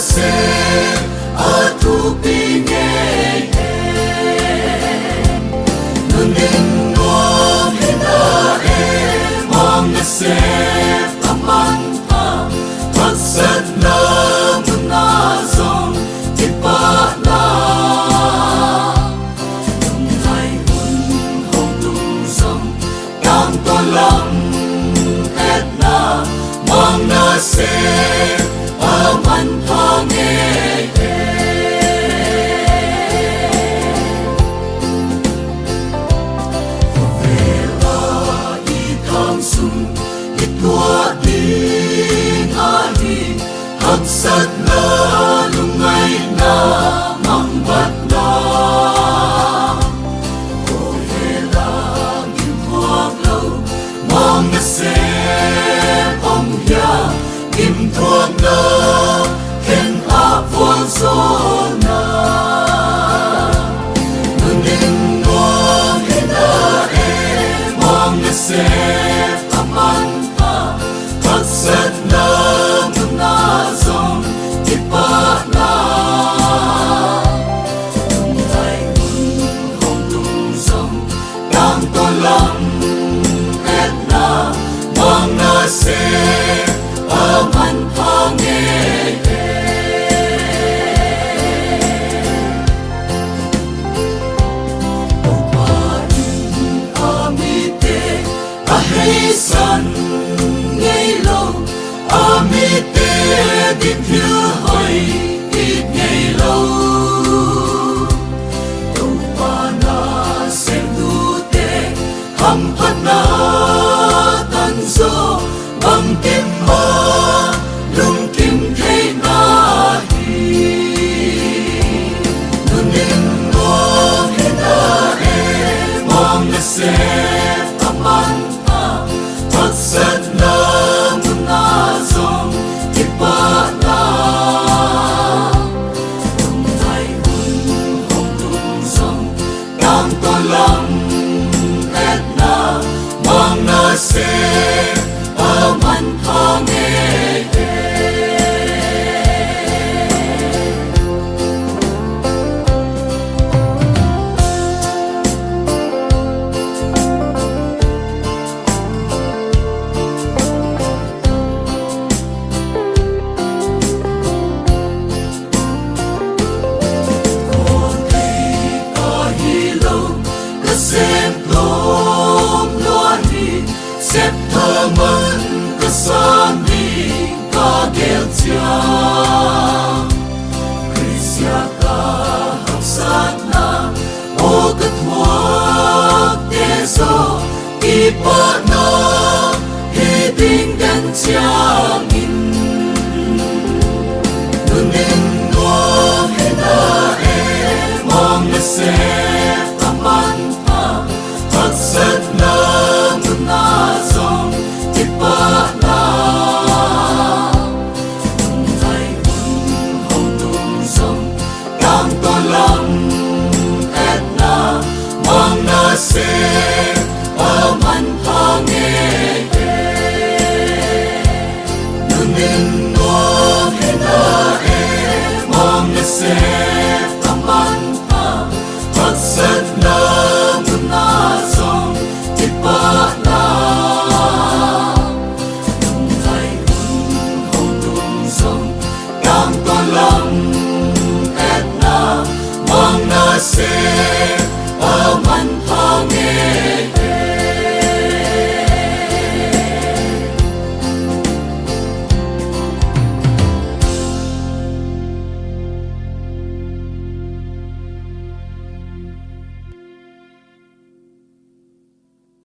se a tu pi nghe nun din no hina mong na se aman ta thật sat na mun na song ti pa na tung lai hun hong tung song cam to lam et na mong na se aman ta nghe tua ding ani hak sat na lungai na mang bat na o hela kim thuak lo mong na se ong ya kim thuak na ken a vuan so na nun din ngom hina mong na se aman sat na mun na song ti pa na tung lai mun hong tung song cam to lam et na mong na se aman pa nghe o pa in amite a hei san amite din thiu hoi ít ngày lâu đâu pa na xem tu te ham phat na tan zo bang kim ma lung kim thế na hi nun din mo he na mong na se aman ta thật sat na mun na song ti pa na tung lai hun hong tung song cam to lam et na mong na se aman pa nghe xem lom loan đi xếp thơ mân cơ san đi ca ghel chia Chrisia ca học sát na ô cất hoa tê so y pa na hi ding gan chia min nun din ngom he na mong na se aman thật sat na mun na song ti pa na tung lai mun hong tung song cam to lam et na mong na se aman pa nghe nun din ngom he na mong na se